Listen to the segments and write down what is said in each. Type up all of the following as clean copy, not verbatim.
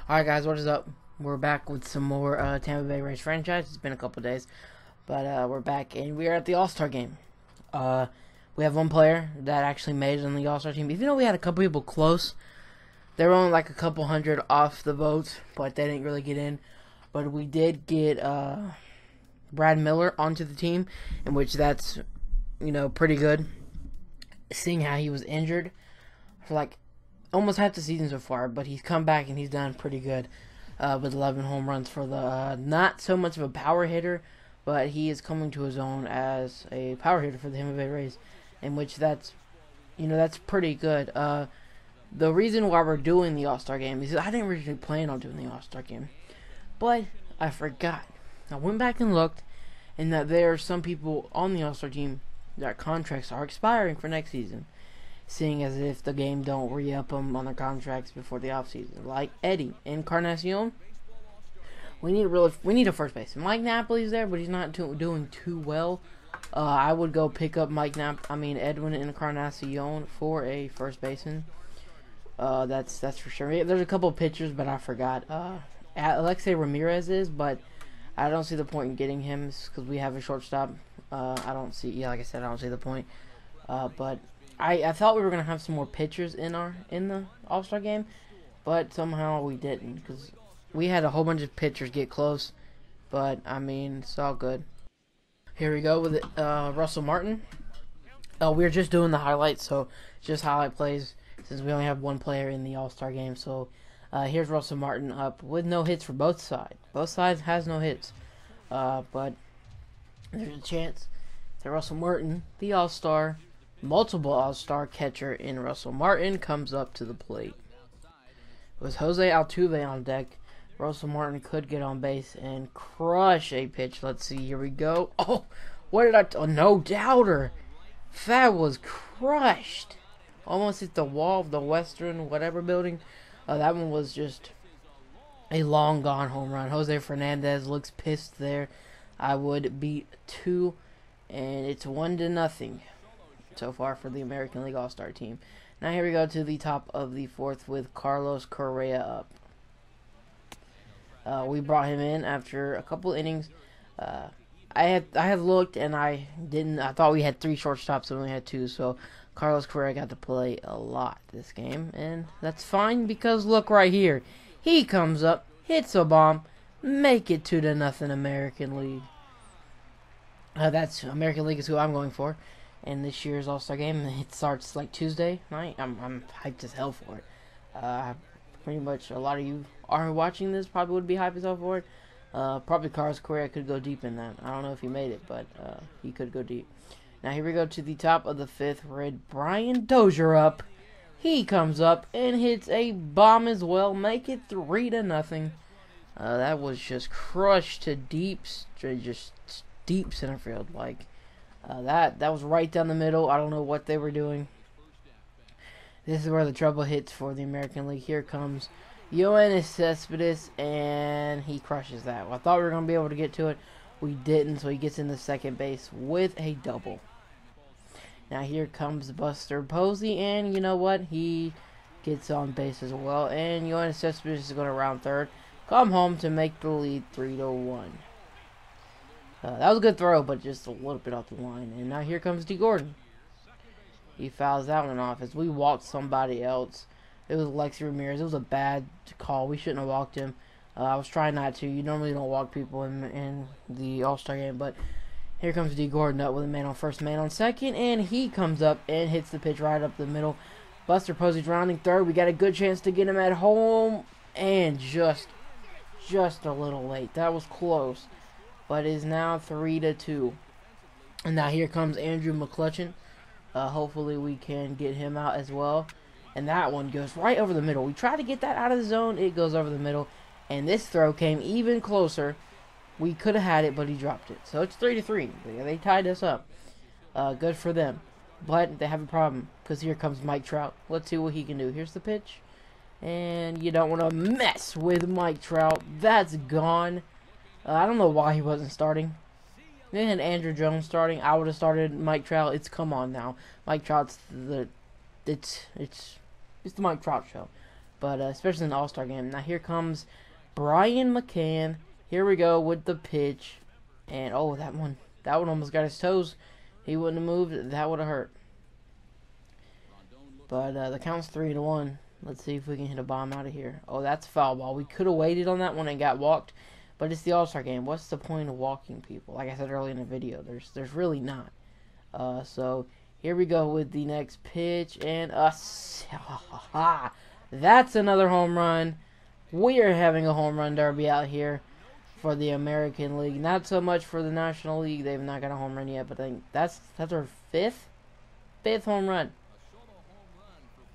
Alright guys, what is up? We're back with some more Tampa Bay Rays franchise. It's been a couple days, but we're back and we are at the All-Star game. We have one player that actually made it on the All-Star team. Even though we had a couple people close, they were only like a couple hundred off the votes, but they didn't really get in. But we did get Brad Miller onto the team, in which that's, pretty good. Seeing how he was injured for like almost half the season so far, but he's come back and he's done pretty good with 11 home runs for the not so much of a power hitter, but he is coming to his own as a power hitter for the Tampa Bay Rays, in which that's pretty good. The reason why we're doing the All-Star game is I didn't originally plan on doing the All-Star game, but I forgot. I went back and looked, and that there are some people on the All-Star team that contracts are expiring for next season, seeing as if the game don't re-up them on their contracts before the offseason. Like Eddie Encarnacion, we need a first baseman. Mike Napoli's there, but he's not doing too well. I would go pick up Edwin Encarnacion for a first baseman. That's for sure. There's a couple of pitchers, but I forgot. Alexei Ramirez is, but I don't see the point in getting him because we have a shortstop. Like I said, I don't see the point. But I thought we were gonna have some more pitchers in the All-Star game, but somehow we didn't because we had a whole bunch of pitchers get close. But it's all good. Here we go with it. Russell Martin. We're just doing the highlights, so just highlight plays since we only have one player in the All-Star game. So here's Russell Martin up with no hits for both sides. Both sides has no hits, but there's a chance that Russell Martin, the All-Star, multiple All-Star catcher in Russell Martin, comes up to the plate. With Jose Altuve on deck, Russell Martin could get on base and crush a pitch. Let's see, here we go. Oh, what did oh, no doubter. That was crushed. Almost hit the wall of the Western whatever building. That one was just a long gone home run. Jose Fernandez looks pissed there. I would beat 2, and it's 1-0 so far for the American League All-Star team. Now here we go to the top of the 4th with Carlos Correa up. We brought him in after a couple innings. I had looked and I thought we had 3 shortstops and we only had 2, so Carlos Correa got to play a lot this game, and that's fine because look right here. He comes up, hits a bomb, make it 2-0 American League. That's American League is who I'm going for. And this year's All-Star game, it starts like Tuesday night. I'm hyped as hell for it. Pretty much a lot of you are watching this probably would be hyped as hell for it. Probably Carlos Correa could go deep in that. I don't know if he made it, but he could go deep. Now here we go to the top of the 5th with Brian Dozier up. He comes up and hits a bomb as well, make it 3-0. That was just crushed to deep center field. Like that was right down the middle. I don't know what they were doing. This is where the trouble hits for the American League. Here comes Yoenis Cespedes, and he crushes that. Well, I thought we were going to be able to get to it. We didn't, so he gets into second base with a double. Now here comes Buster Posey, and you know what? He gets on base as well. And Yoenis Cespedes is going to round third. Come home to make the lead 3-1. That was a good throw, but just a little bit off the line. And now here comes D. Gordon. He fouls that one off as we walked somebody else. It was Alexei Ramirez. It was a bad call. We shouldn't have walked him. I was trying not to. You normally don't walk people in the All-Star game, but here comes D. Gordon up with a man on first, man on second, and he comes up and hits the pitch right up the middle. Buster Posey's rounding third. We got a good chance to get him at home, and just a little late. That was close, but it is now 3-2. And now here comes Andrew McCutchen. Hopefully we can get him out as well. And that one goes right over the middle. We try to get that out of the zone. It goes over the middle. And this throw came even closer. We could have had it, but he dropped it. So it's 3-3. They tied us up. Good for them. But they have a problem because here comes Mike Trout. Let's see what he can do. Here's the pitch. And you don't want to mess with Mike Trout. That's gone. I don't know why he wasn't starting. They had Andrew Jones starting. I would have started Mike Trout. It's come on now. Mike Trout's it's the Mike Trout show. but especially in the All-Star game. Now here comes Brian McCann. Here we go with the pitch, and oh, that one almost got his toes. He wouldn't have moved, that would have hurt. But the count's 3-1. Let's see if we can hit a bomb out of here. Oh, that's a foul ball. We could have waited on that one and got walked, but it's the All-Star game. What's the point of walking people? Like I said earlier in the video, there's really not. So here we go with the next pitch, and that's another home run. We are having a home run derby out here for the American League. Not so much for the National League. They've not got a home run yet, but I think that's our fifth home run.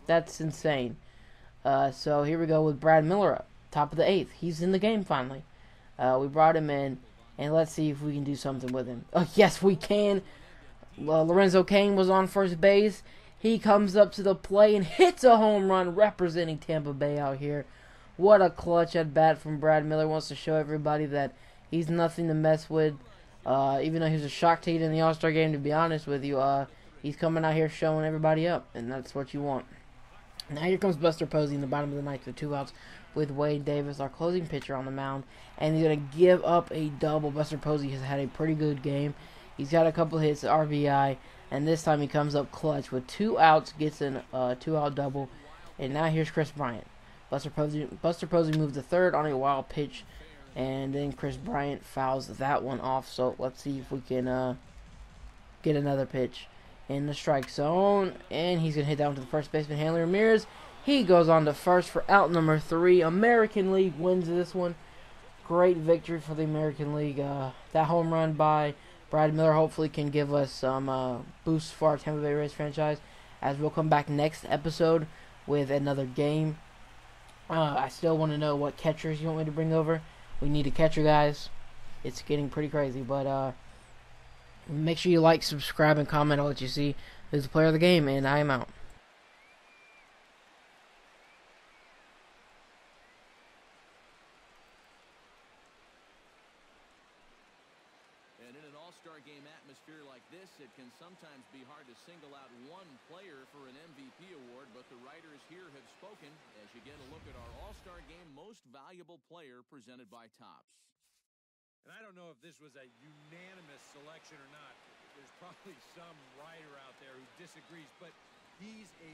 That's insane. So here we go with Brad Miller up, top of the 8th. He's in the game finally. We brought him in, and let's see if we can do something with him. Oh, yes, we can. Lorenzo Cain was on first base. He comes up to the plate and hits a home run representing Tampa Bay out here. What a clutch at bat from Brad Miller. Wants to show everybody that he's nothing to mess with. Even though he was a shock to in the All-Star game, to be honest with you, he's coming out here showing everybody up, and that's what you want. Now here comes Buster Posey in the bottom of the ninth with 2 outs with Wade Davis, our closing pitcher, on the mound. And he's going to give up a double. Buster Posey has had a pretty good game. He's got a couple hits, RBI, and this time he comes up clutch with 2 outs, gets a 2-out double. And now here's Chris Bryant. Buster Posey moved to third on a wild pitch, and then Chris Bryant fouls that one off. So let's see if we can get another pitch in the strike zone, and he's going to hit that one to the first baseman, Hanley Ramirez. He goes on to first for out number 3. American League wins this one. Great victory for the American League. That home run by Brad Miller hopefully can give us some boosts for our Tampa Bay Rays franchise, as we'll come back next episode with another game. I still want to know what catchers you want me to bring over. We need a catcher, guys. It's getting pretty crazy, but make sure you like, subscribe, and comment on what you see. Who's the player of the game, and I am out. And in an all-star game atmosphere like this, it can sometimes be hard to single out one player for an MVP award, but the writers here have spoken as you get a look at our all-star game most valuable player presented by Topps. And I don't know if this was a unanimous selection or not. There's probably some writer out there who disagrees, but he's a